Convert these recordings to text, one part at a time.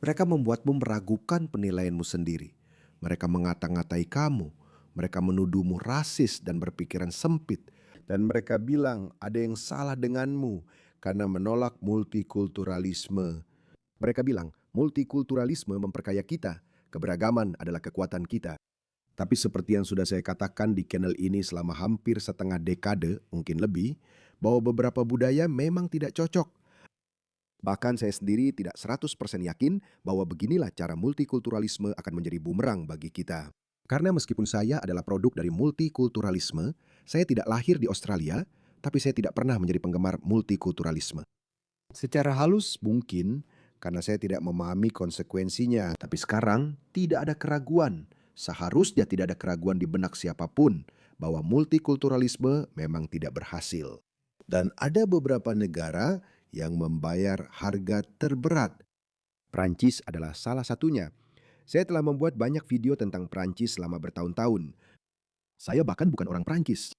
Mereka membuatmu meragukan penilaianmu sendiri. Mereka mengata-ngatai kamu. Mereka menuduhmu rasis dan berpikiran sempit. Dan mereka bilang ada yang salah denganmu karena menolak multikulturalisme. Mereka bilang multikulturalisme memperkaya kita. Keberagaman adalah kekuatan kita. Tapi seperti yang sudah saya katakan di channel ini selama hampir setengah dekade, mungkin lebih, bahwa beberapa budaya memang tidak cocok. Bahkan saya sendiri tidak 100% yakin bahwa beginilah cara multikulturalisme akan menjadi bumerang bagi kita. Karena meskipun saya adalah produk dari multikulturalisme, saya tidak lahir di Australia, tapi saya tidak pernah menjadi penggemar multikulturalisme. Secara halus mungkin, karena saya tidak memahami konsekuensinya. Tapi sekarang tidak ada keraguan. Seharusnya tidak ada keraguan di benak siapapun bahwa multikulturalisme memang tidak berhasil. Dan ada beberapa negara yang membayar harga terberat. Prancis adalah salah satunya. Saya telah membuat banyak video tentang Prancis selama bertahun-tahun. Saya bahkan bukan orang Prancis.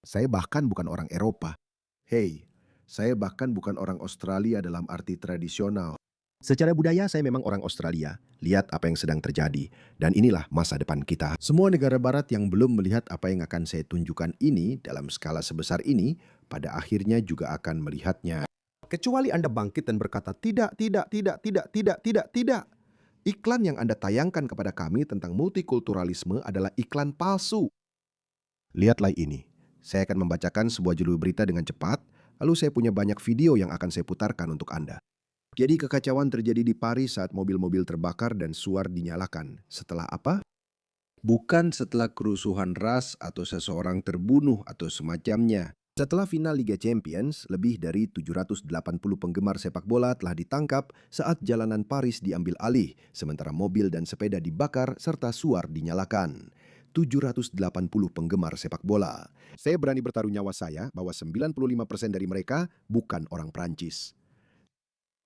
Saya bahkan bukan orang Eropa. Hey, saya bahkan bukan orang Australia dalam arti tradisional. Secara budaya saya memang orang Australia. Lihat apa yang sedang terjadi. Dan inilah masa depan kita. Semua negara barat yang belum melihat apa yang akan saya tunjukkan ini dalam skala sebesar ini, pada akhirnya juga akan melihatnya. Kecuali Anda bangkit dan berkata, tidak. Iklan yang Anda tayangkan kepada kami tentang multikulturalisme adalah iklan palsu. Lihatlah ini. Saya akan membacakan sebuah judul berita dengan cepat, lalu saya punya banyak video yang akan saya putarkan untuk Anda. Jadi kekacauan terjadi di Paris saat mobil-mobil terbakar dan suar dinyalakan. Setelah apa? Bukan setelah kerusuhan ras atau seseorang terbunuh atau semacamnya. Setelah final Liga Champions, lebih dari 780 penggemar sepak bola telah ditangkap saat jalanan Paris diambil alih, sementara mobil dan sepeda dibakar serta suar dinyalakan. 780 penggemar sepak bola. Saya berani bertaruh nyawa saya bahwa 95% dari mereka bukan orang Prancis.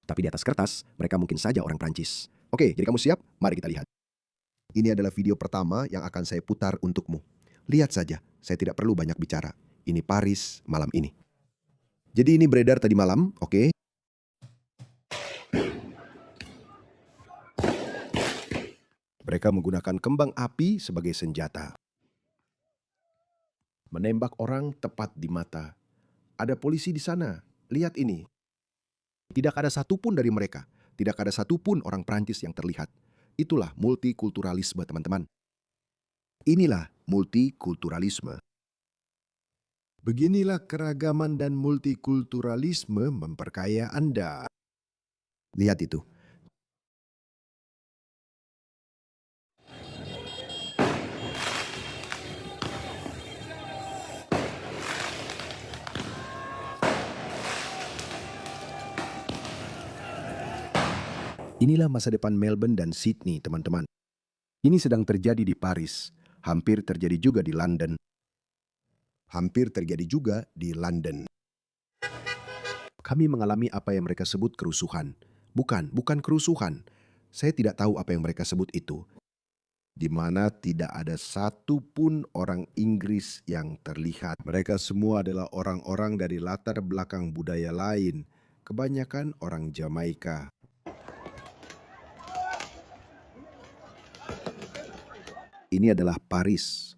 Tapi di atas kertas, mereka mungkin saja orang Prancis. Oke, jadi kamu siap? Mari kita lihat. Ini adalah video pertama yang akan saya putar untukmu. Lihat saja, saya tidak perlu banyak bicara. Ini Paris malam ini. Jadi ini beredar tadi malam, oke? Mereka menggunakan kembang api sebagai senjata. Menembak orang tepat di mata. Ada polisi di sana. Lihat ini. Tidak ada satupun dari mereka. Tidak ada satupun orang Prancis yang terlihat. Itulah multikulturalisme, teman-teman. Inilah multikulturalisme. Beginilah keragaman dan multikulturalisme memperkaya Anda. Lihat itu. Inilah masa depan Melbourne dan Sydney, teman-teman. Ini sedang terjadi di Paris. Hampir terjadi juga di London. Hampir terjadi juga di London. Kami mengalami apa yang mereka sebut kerusuhan. Bukan kerusuhan. Saya tidak tahu apa yang mereka sebut itu. Di mana tidak ada satupun orang Inggris yang terlihat. Mereka semua adalah orang-orang dari latar belakang budaya lain. Kebanyakan orang Jamaika. Ini adalah Paris.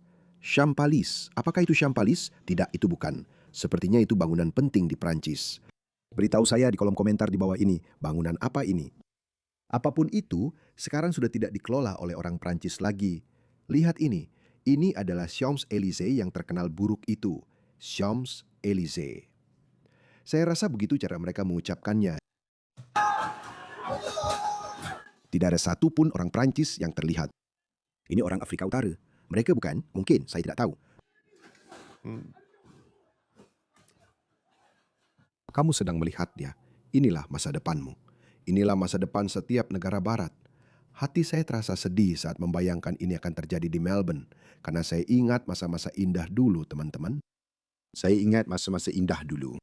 Champalis. Apakah itu Champalis? Tidak, itu bukan. Sepertinya itu bangunan penting di Prancis. Beritahu saya di kolom komentar di bawah ini, bangunan apa ini? Apapun itu, sekarang sudah tidak dikelola oleh orang Prancis lagi. Lihat ini. Ini adalah Champs-Élysées yang terkenal buruk itu. Champs-Élysées. Saya rasa begitu cara mereka mengucapkannya. Tidak ada satupun orang Prancis yang terlihat. Ini orang Afrika Utara. Mereka bukan? Mungkin, saya tidak tahu. Kamu sedang melihatnya. Inilah masa depanmu. Inilah masa depan setiap negara barat. Hati saya terasa sedih saat membayangkan ini akan terjadi di Melbourne. Karena saya ingat masa-masa indah dulu, teman-teman. Saya ingat masa-masa indah dulu.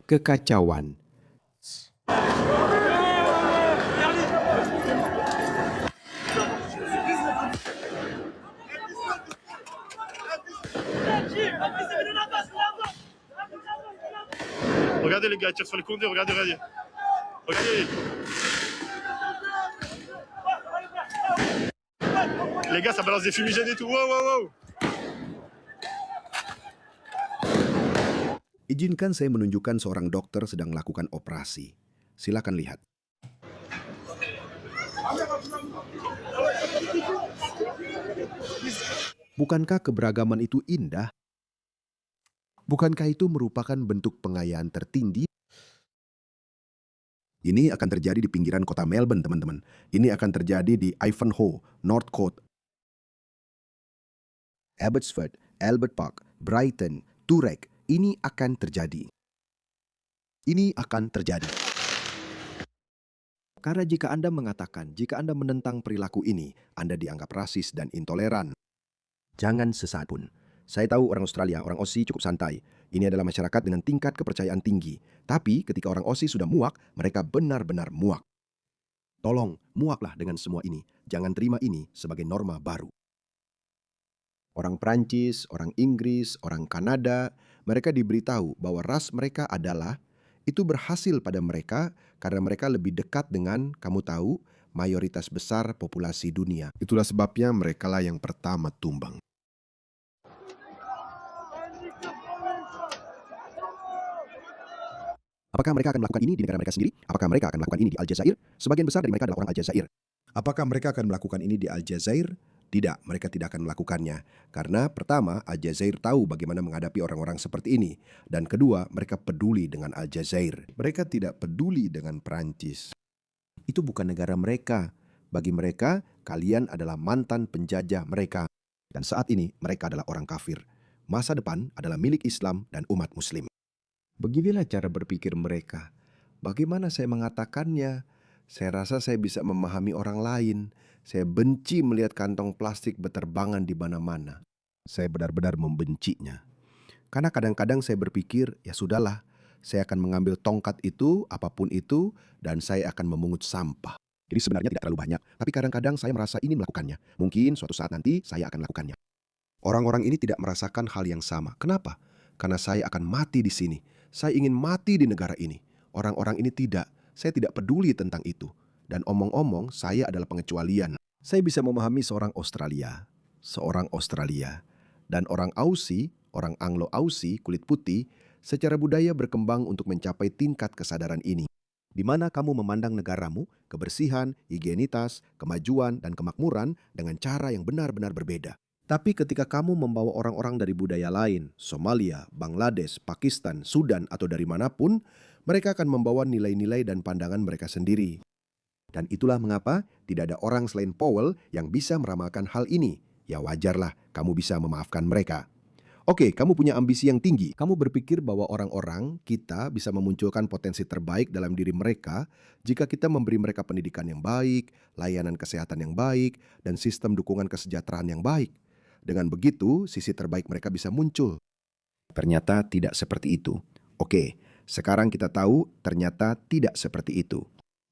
Kekacauan. regardez les gars, tire sur les condés, regardez, regardez. Ok. Les gars, ça balance des fumigènes et tout. Wow, wow, wow. Izinkan saya menunjukkan seorang dokter sedang melakukan operasi. Silakan lihat. Bukankah keberagaman itu indah? Bukankah itu merupakan bentuk pengayaan tertinggi? Ini akan terjadi di pinggiran kota Melbourne, teman-teman. Ini akan terjadi di Ivanhoe, Northcote, Abbotsford, Albert Park, Brighton, Toorak. Ini akan terjadi. Ini akan terjadi. Karena jika Anda mengatakan, jika Anda menentang perilaku ini, Anda dianggap rasis dan intoleran. Jangan sesaat pun. Saya tahu orang Australia, orang Aussie cukup santai. Ini adalah masyarakat dengan tingkat kepercayaan tinggi. Tapi ketika orang Aussie sudah muak, mereka benar-benar muak. Tolong, muaklah dengan semua ini. Jangan terima ini sebagai norma baru. Orang Prancis, orang Inggris, orang Kanada, mereka diberitahu bahwa ras mereka adalah, itu berhasil pada mereka karena mereka lebih dekat dengan, kamu tahu, mayoritas besar populasi dunia. Itulah sebabnya merekalah yang pertama tumbang. Apakah mereka akan melakukan ini di negara mereka sendiri? Apakah mereka akan melakukan ini di Aljazair? Sebagian besar dari mereka adalah orang Aljazair. Apakah mereka akan melakukan ini di Aljazair? Tidak, mereka tidak akan melakukannya. Karena pertama, Aljazair tahu bagaimana menghadapi orang-orang seperti ini. Dan kedua, mereka peduli dengan Aljazair. Mereka tidak peduli dengan Prancis. Itu bukan negara mereka. Bagi mereka, kalian adalah mantan penjajah mereka. Dan saat ini, mereka adalah orang kafir. Masa depan adalah milik Islam dan umat Muslim. Beginilah cara berpikir mereka. Bagaimana saya mengatakannya? Saya rasa saya bisa memahami orang lain. Saya benci melihat kantong plastik berterbangan di mana-mana. Saya benar-benar membencinya. Karena kadang-kadang saya berpikir, ya sudahlah, saya akan mengambil tongkat itu, apapun itu, dan saya akan memungut sampah. Jadi sebenarnya tidak terlalu banyak, tapi kadang-kadang saya merasa ingin melakukannya. Mungkin suatu saat nanti saya akan melakukannya. Orang-orang ini tidak merasakan hal yang sama. Kenapa? Karena saya akan mati di sini. Saya ingin mati di negara ini. Orang-orang ini tidak. Saya tidak peduli tentang itu. Dan omong-omong, saya adalah pengecualian. Saya bisa memahami seorang Australia, dan orang Aussie, orang Anglo-Aussie, kulit putih, secara budaya berkembang untuk mencapai tingkat kesadaran ini. Di mana kamu memandang negaramu, kebersihan, higienitas, kemajuan, dan kemakmuran dengan cara yang benar-benar berbeda. Tapi ketika kamu membawa orang-orang dari budaya lain, Somalia, Bangladesh, Pakistan, Sudan, atau dari manapun, mereka akan membawa nilai-nilai dan pandangan mereka sendiri. Dan itulah mengapa tidak ada orang selain Powell yang bisa meramalkan hal ini. Ya wajarlah kamu bisa memaafkan mereka. Oke, kamu punya ambisi yang tinggi. Kamu berpikir bahwa orang-orang kita bisa memunculkan potensi terbaik dalam diri mereka jika kita memberi mereka pendidikan yang baik, layanan kesehatan yang baik, dan sistem dukungan kesejahteraan yang baik. Dengan begitu, sisi terbaik mereka bisa muncul. Ternyata tidak seperti itu. Oke, sekarang kita tahu ternyata tidak seperti itu.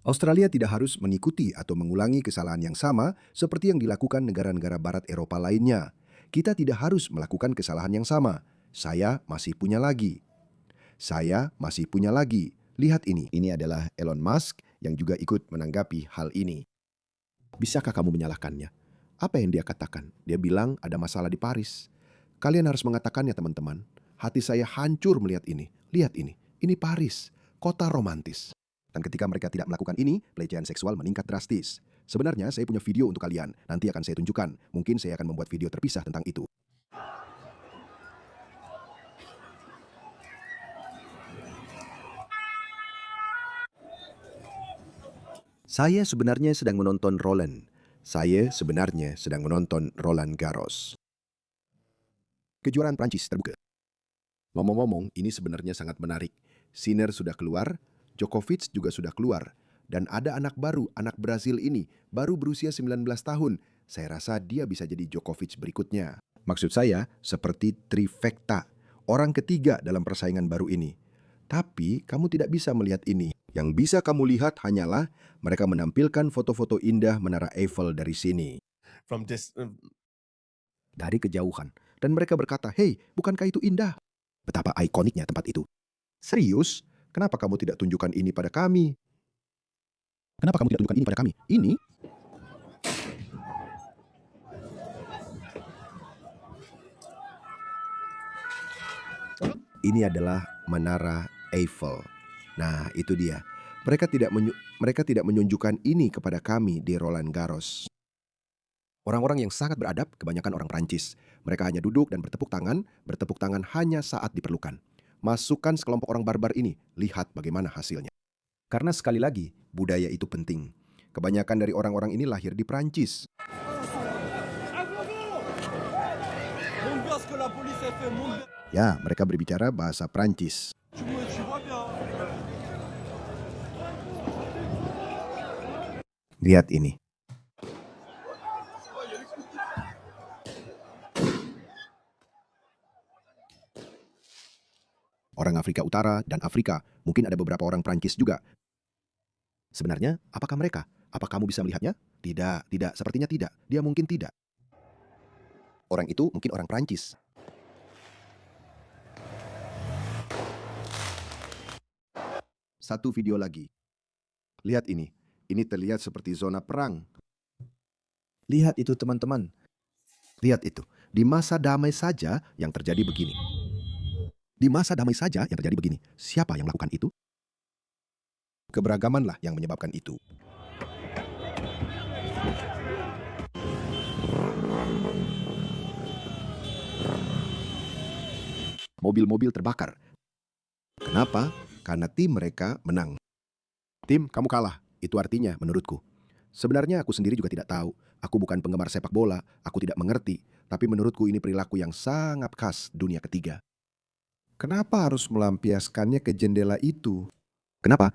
Australia tidak harus mengikuti atau mengulangi kesalahan yang sama seperti yang dilakukan negara-negara barat Eropa lainnya. Kita tidak harus melakukan kesalahan yang sama. Saya masih punya lagi. Lihat ini. Ini adalah Elon Musk yang juga ikut menanggapi hal ini. Bisakah kamu menyalahkannya? Apa yang dia katakan? Dia bilang ada masalah di Paris. Kalian harus mengatakannya, teman-teman. Hati saya hancur melihat ini. Lihat ini. Ini Paris, kota romantis. Dan ketika mereka tidak melakukan ini, pelecehan seksual meningkat drastis. Sebenarnya saya punya video untuk kalian. Nanti akan saya tunjukkan. Mungkin saya akan membuat video terpisah tentang itu. Saya sebenarnya sedang menonton Roland Garros. Kejuaraan Prancis terbuka. Ngomong-ngomong, ini sebenarnya sangat menarik. Sinner sudah keluar, Djokovic juga sudah keluar. Dan ada anak baru, anak Brazil ini, baru berusia 19 tahun. Saya rasa dia bisa jadi Djokovic berikutnya. Maksud saya, seperti trifecta, orang ketiga dalam persaingan baru ini. Tapi kamu tidak bisa melihat ini. Yang bisa kamu lihat hanyalah mereka menampilkan foto-foto indah Menara Eiffel dari sini. Dari kejauhan. Dan mereka berkata, "Hei, bukankah itu indah?" Betapa ikoniknya tempat itu. Serius? Kenapa kamu tidak tunjukkan ini pada kami? Kenapa kamu tidak tunjukkan ini pada kami? Ini? Ini adalah Menara Eiffel. Nah, itu dia. Mereka tidak menunjukkan ini kepada kami di Roland Garros. Orang-orang yang sangat beradab, kebanyakan orang Prancis. Mereka hanya duduk dan bertepuk tangan hanya saat diperlukan. Masukkan sekelompok orang barbar ini, lihat bagaimana hasilnya. Karena sekali lagi, budaya itu penting. Kebanyakan dari orang-orang ini lahir di Prancis. Ya, mereka berbicara bahasa Prancis. Lihat ini. Orang Afrika Utara dan Afrika, mungkin ada beberapa orang Prancis juga. Sebenarnya, apakah mereka? Apa kamu bisa melihatnya? Tidak, sepertinya tidak. Dia mungkin tidak. Orang itu mungkin orang Prancis. Satu video lagi. Lihat ini. Ini terlihat seperti zona perang. Lihat itu teman-teman. Lihat itu. Di masa damai saja yang terjadi begini. Di masa damai saja yang terjadi begini. Siapa yang melakukan itu? Keberagamanlah yang menyebabkan itu. Mobil-mobil terbakar. Kenapa? Karena tim mereka menang. Tim, kamu kalah. Itu artinya menurutku. Sebenarnya aku sendiri juga tidak tahu. Aku bukan penggemar sepak bola. Aku tidak mengerti. Tapi menurutku ini perilaku yang sangat khas dunia ketiga. Kenapa harus melampiaskannya ke jendela itu? Kenapa?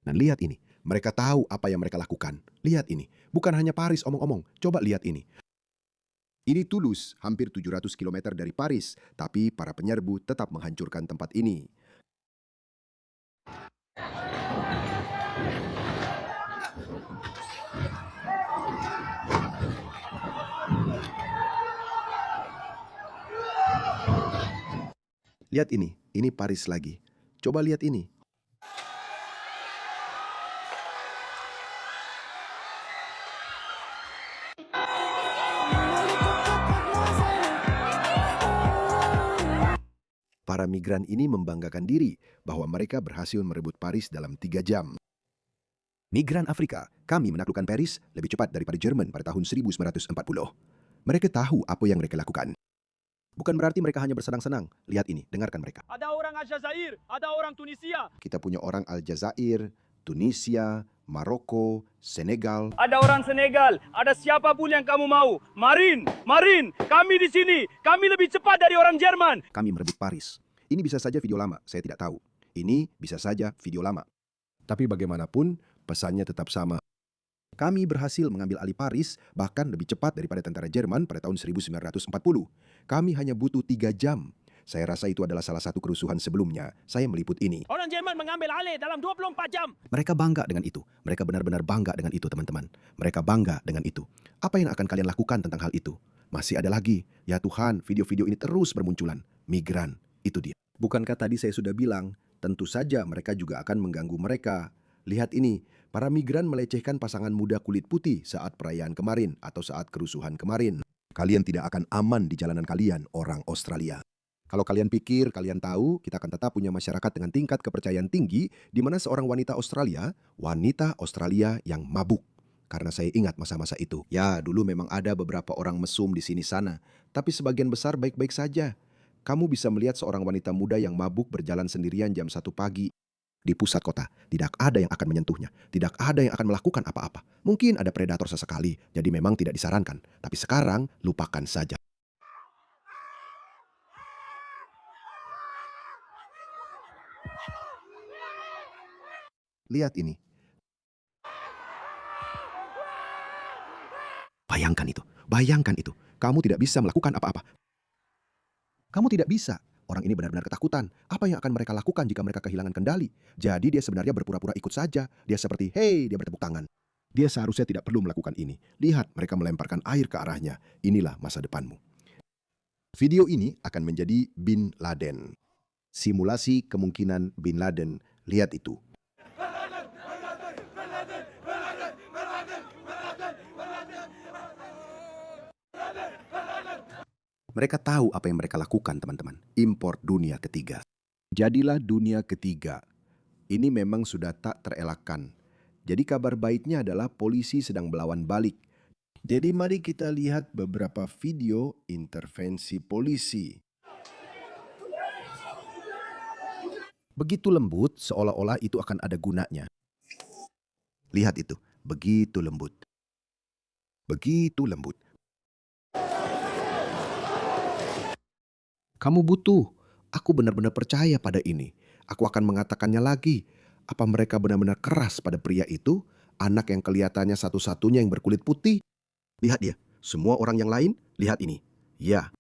Dan lihat ini. Mereka tahu apa yang mereka lakukan. Lihat ini. Bukan hanya Paris omong-omong. Coba lihat ini. Ini Toulouse, hampir 700 km dari Paris. Tapi para penyerbu tetap menghancurkan tempat ini. Lihat ini Paris lagi. Coba lihat ini. Para migran ini membanggakan diri bahwa mereka berhasil merebut Paris dalam 3 jam. Migran Afrika, kami menaklukkan Paris lebih cepat daripada Jerman pada tahun 1940. Mereka tahu apa yang mereka lakukan. Bukan berarti mereka hanya bersenang-senang. Lihat ini, dengarkan mereka. Ada orang Aljazair, ada orang Tunisia. Kita punya orang Aljazair, Tunisia, Maroko, Senegal. Ada orang Senegal, ada siapapun yang kamu mau. Marin, kami di sini. Kami lebih cepat dari orang Jerman. Kami merebut Paris. Ini bisa saja video lama, saya tidak tahu. Ini bisa saja video lama. Tapi bagaimanapun, pesannya tetap sama. Kami berhasil mengambil alih Paris bahkan lebih cepat daripada tentara Jerman pada tahun 1940. Kami hanya butuh 3 jam. Saya rasa itu adalah salah satu kerusuhan sebelumnya. Saya meliput ini. Orang Jerman mengambil alih dalam 24 jam. Mereka bangga dengan itu. Mereka benar-benar bangga dengan itu, teman-teman. Mereka bangga dengan itu. Apa yang akan kalian lakukan tentang hal itu? Masih ada lagi. Ya Tuhan, video-video ini terus bermunculan. Migran, itu dia. Bukankah tadi saya sudah bilang, tentu saja mereka juga akan mengganggu mereka. Lihat ini, para migran melecehkan pasangan muda kulit putih saat perayaan kemarin atau saat kerusuhan kemarin. Kalian tidak akan aman di jalanan kalian, orang Australia. Kalau kalian pikir, kalian tahu, kita akan tetap punya masyarakat dengan tingkat kepercayaan tinggi di mana seorang wanita Australia yang mabuk. Karena saya ingat masa-masa itu. Ya, dulu memang ada beberapa orang mesum di sini sana, tapi sebagian besar baik-baik saja. Kamu bisa melihat seorang wanita muda yang mabuk berjalan sendirian jam 1 pagi. Di pusat kota, tidak ada yang akan menyentuhnya. Tidak ada yang akan melakukan apa-apa. Mungkin ada predator sesekali, jadi memang tidak disarankan. Tapi sekarang, lupakan saja. Lihat ini. Bayangkan itu. Kamu tidak bisa melakukan apa-apa. Kamu tidak bisa. Orang ini benar-benar ketakutan. Apa yang akan mereka lakukan jika mereka kehilangan kendali? Jadi dia sebenarnya berpura-pura ikut saja. Dia seperti, hey, dia bertepuk tangan. Dia seharusnya tidak perlu melakukan ini. Lihat, mereka melemparkan air ke arahnya. Inilah masa depanmu. Video ini akan menjadi Bin Laden. Simulasi kemungkinan Bin Laden Lihat itu. Mereka tahu apa yang mereka lakukan, teman-teman. Impor dunia ketiga. Jadilah dunia ketiga. Ini memang sudah tak terelakkan. Jadi kabar baiknya adalah polisi sedang melawan balik. Jadi mari kita lihat beberapa video intervensi polisi. Begitu lembut, seolah-olah itu akan ada gunanya. Lihat itu, begitu lembut. Begitu lembut. Kamu butuh. Aku benar-benar percaya pada ini. Aku akan mengatakannya lagi. Apa mereka benar-benar keras pada pria itu? Anak yang kelihatannya satu-satunya yang berkulit putih. Lihat dia. Semua orang yang lain, lihat ini. Ya,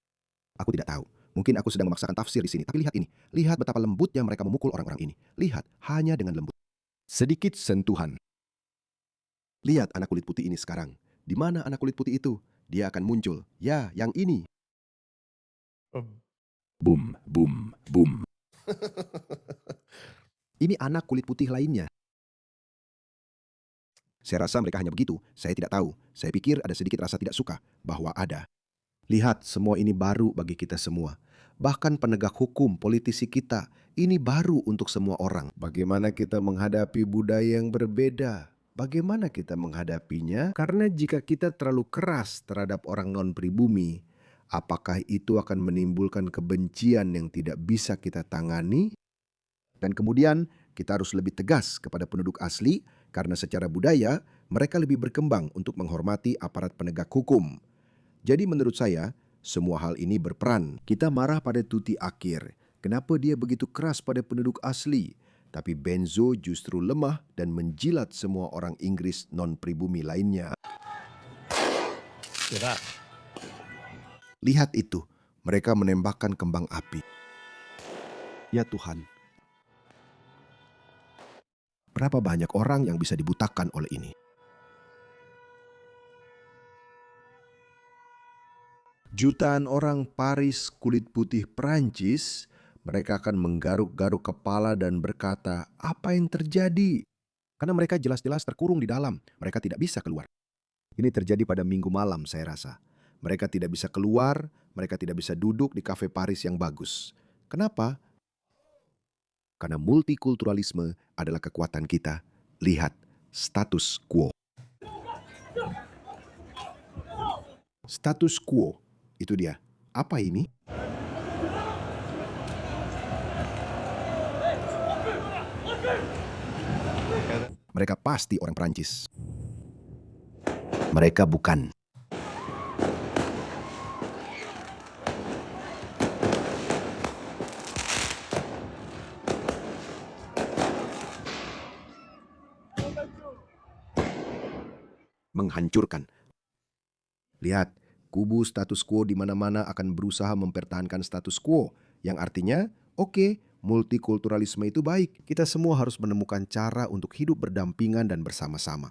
aku tidak tahu. Mungkin aku sedang memaksakan tafsir di sini. Tapi lihat ini. Lihat betapa lembutnya mereka memukul orang-orang ini. Lihat, hanya dengan lembut. Sedikit sentuhan. Lihat anak kulit putih ini sekarang. Di mana anak kulit putih itu? Dia akan muncul. Ya, yang ini. Boom, boom, boom. Ini anak kulit putih lainnya. Saya rasa mereka hanya begitu. Saya tidak tahu. Saya pikir ada sedikit rasa tidak suka bahwa ada. Lihat, semua ini baru bagi kita semua. Bahkan penegak hukum, politisi kita, ini baru untuk semua orang. Bagaimana kita menghadapi budaya yang berbeda? Bagaimana kita menghadapinya? Karena jika kita terlalu keras terhadap orang non-pribumi, apakah itu akan menimbulkan kebencian yang tidak bisa kita tangani? Dan kemudian kita harus lebih tegas kepada penduduk asli karena secara budaya mereka lebih berkembang untuk menghormati aparat penegak hukum. Jadi menurut saya, semua hal ini berperan. Kita marah pada Tuti Akhir. Kenapa dia begitu keras pada penduduk asli? Tapi Benzo justru lemah dan menjilat semua orang Inggris non-pribumi lainnya. Lihat itu, mereka menembakkan kembang api. Ya Tuhan, berapa banyak orang yang bisa dibutakan oleh ini? Jutaan orang Paris kulit putih Perancis, mereka akan menggaruk-garuk kepala dan berkata, apa yang terjadi? Karena mereka jelas-jelas terkurung di dalam, mereka tidak bisa keluar. Ini terjadi pada minggu malam saya rasa. Mereka tidak bisa keluar, mereka tidak bisa duduk di kafe Paris yang bagus. Kenapa? Karena multikulturalisme adalah kekuatan kita. Lihat, status quo. Status quo, itu dia. Apa ini? Mereka pasti orang Perancis. Mereka bukan. Menghancurkan. Lihat, kubu status quo di mana-mana akan berusaha mempertahankan status quo, yang artinya, oke, multikulturalisme itu baik. Kita semua harus menemukan cara untuk hidup berdampingan dan bersama-sama.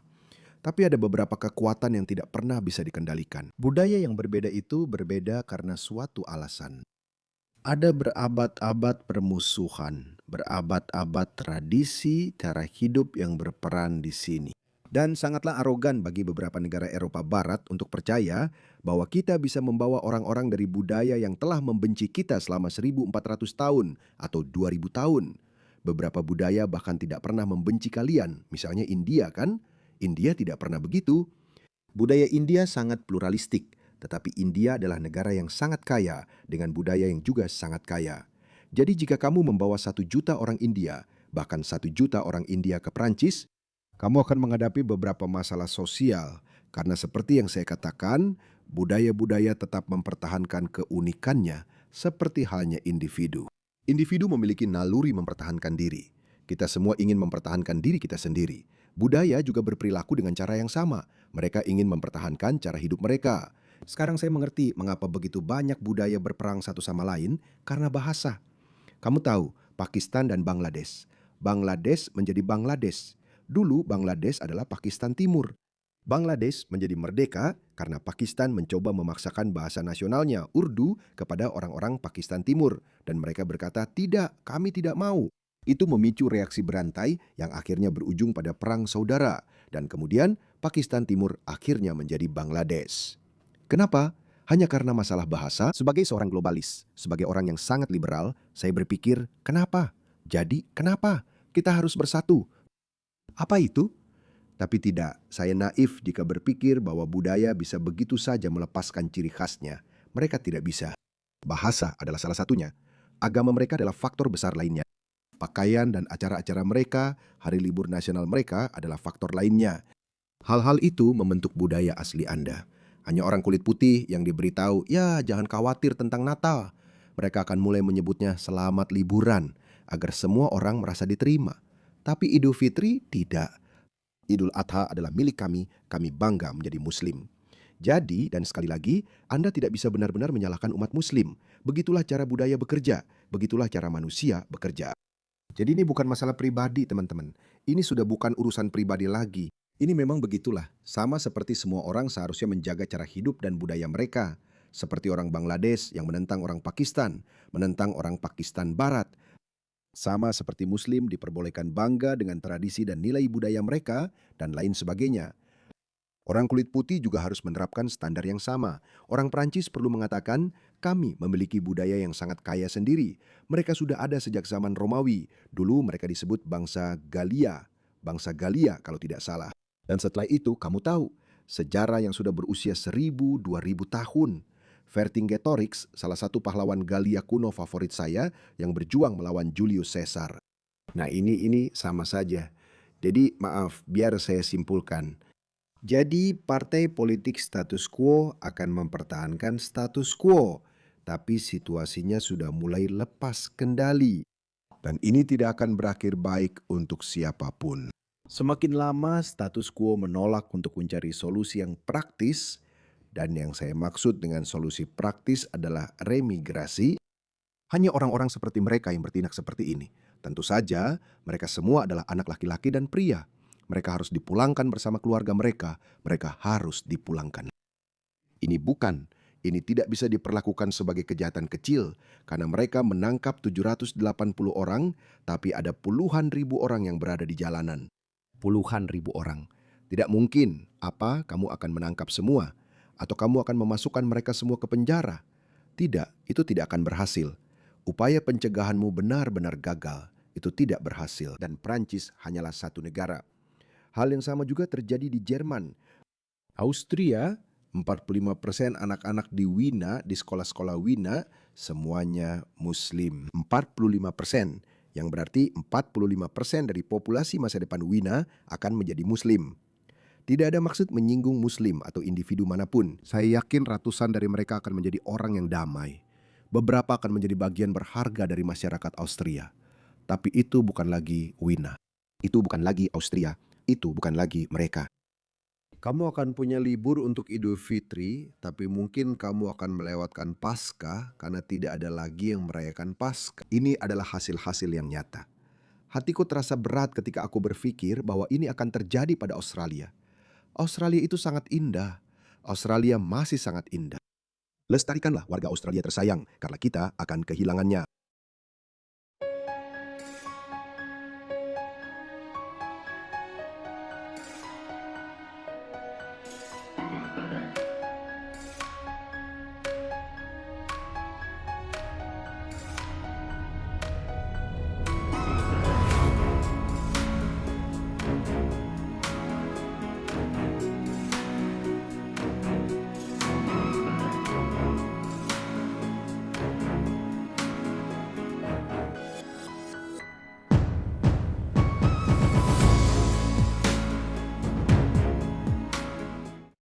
Tapi ada beberapa kekuatan yang tidak pernah bisa dikendalikan. Budaya yang berbeda itu berbeda karena suatu alasan. Ada berabad-abad permusuhan, berabad-abad tradisi, cara hidup yang berperan di sini. Dan sangatlah arogan bagi beberapa negara Eropa Barat untuk percaya bahwa kita bisa membawa orang-orang dari budaya yang telah membenci kita selama 1400 tahun atau 2000 tahun. Beberapa budaya bahkan tidak pernah membenci kalian, misalnya India kan? India tidak pernah begitu. Budaya India sangat pluralistik, tetapi India adalah negara yang sangat kaya dengan budaya yang juga sangat kaya. Jadi jika kamu membawa 1 juta orang India, bahkan 1 juta orang India ke Prancis, kamu akan menghadapi beberapa masalah sosial. Karena seperti yang saya katakan, budaya-budaya tetap mempertahankan keunikannya seperti halnya individu. Individu memiliki naluri mempertahankan diri. Kita semua ingin mempertahankan diri kita sendiri. Budaya juga berperilaku dengan cara yang sama. Mereka ingin mempertahankan cara hidup mereka. Sekarang saya mengerti mengapa begitu banyak budaya berperang satu sama lain karena bahasa. Kamu tahu, Pakistan dan Bangladesh. Bangladesh menjadi Bangladesh. Dulu Bangladesh adalah Pakistan Timur. Bangladesh menjadi merdeka karena Pakistan mencoba memaksakan bahasa nasionalnya, Urdu, kepada orang-orang Pakistan Timur. Dan mereka berkata, tidak, kami tidak mau. Itu memicu reaksi berantai yang akhirnya berujung pada perang saudara. Dan kemudian Pakistan Timur akhirnya menjadi Bangladesh. Kenapa? Hanya karena masalah bahasa. Sebagai seorang globalis, sebagai orang yang sangat liberal, saya berpikir, kenapa? Jadi, kenapa? Kita harus bersatu. Apa itu? Tapi tidak, saya naif jika berpikir bahwa budaya bisa begitu saja melepaskan ciri khasnya. Mereka tidak bisa. Bahasa adalah salah satunya. Agama mereka adalah faktor besar lainnya. Pakaian dan acara-acara mereka, hari libur nasional mereka adalah faktor lainnya. Hal-hal itu membentuk budaya asli Anda. Hanya orang kulit putih yang diberitahu, ya jangan khawatir tentang Natal. Mereka akan mulai menyebutnya selamat liburan, agar semua orang merasa diterima. Tapi Idul Fitri tidak. Idul Adha adalah milik kami bangga menjadi Muslim. Jadi, dan sekali lagi, Anda tidak bisa benar-benar menyalahkan umat Muslim. Begitulah cara budaya bekerja, begitulah cara manusia bekerja. Jadi ini bukan masalah pribadi, teman-teman. Ini sudah bukan urusan pribadi lagi. Ini memang begitulah, sama seperti semua orang seharusnya menjaga cara hidup dan budaya mereka. Seperti orang Bangladesh yang menentang orang Pakistan, menentang orang Pakistan Barat. Sama seperti Muslim diperbolehkan bangga dengan tradisi dan nilai budaya mereka, dan lain sebagainya. Orang kulit putih juga harus menerapkan standar yang sama. Orang Perancis perlu mengatakan, kami memiliki budaya yang sangat kaya sendiri. Mereka sudah ada sejak zaman Romawi. Dulu mereka disebut bangsa Galia. Bangsa Galia kalau tidak salah. Dan setelah itu kamu tahu, sejarah yang sudah berusia 1000-2000 tahun. Vercingetorix, salah satu pahlawan Galia kuno favorit saya yang berjuang melawan Julius Caesar. Nah ini sama saja. Jadi maaf, biar saya simpulkan. Jadi partai politik status quo akan mempertahankan status quo, tapi situasinya sudah mulai lepas kendali. Dan ini tidak akan berakhir baik untuk siapapun. Semakin lama status quo menolak untuk mencari solusi yang praktis, dan yang saya maksud dengan solusi praktis adalah remigrasi. Hanya orang-orang seperti mereka yang bertindak seperti ini. Tentu saja mereka semua adalah anak laki-laki dan pria. Mereka harus dipulangkan bersama keluarga mereka. Mereka harus dipulangkan. Ini tidak bisa diperlakukan sebagai kejahatan kecil karena mereka menangkap 780 orang, tapi ada puluhan ribu orang yang berada di jalanan. Puluhan ribu orang. Tidak mungkin kamu akan menangkap semua atau kamu akan memasukkan mereka semua ke penjara. Tidak, itu tidak akan berhasil. Upaya pencegahanmu benar-benar gagal. Itu tidak berhasil dan Prancis hanyalah satu negara. Hal yang sama juga terjadi di Jerman. Austria, 45% anak-anak di Wina, di sekolah-sekolah Wina, semuanya Muslim. 45%, yang berarti 45% dari populasi masa depan Wina akan menjadi Muslim. Tidak ada maksud menyinggung Muslim atau individu manapun. Saya yakin ratusan dari mereka akan menjadi orang yang damai. Beberapa akan menjadi bagian berharga dari masyarakat Austria. Tapi itu bukan lagi Wina. Itu bukan lagi Austria. Itu bukan lagi mereka. Kamu akan punya libur untuk Idul Fitri, tapi mungkin kamu akan melewatkan Paskah karena tidak ada lagi yang merayakan Paskah. Ini adalah hasil-hasil yang nyata. Hatiku terasa berat ketika aku berpikir bahwa ini akan terjadi pada Australia. Australia itu sangat indah. Australia masih sangat indah. Lestarikanlah warga Australia tersayang, karena kita akan kehilangannya.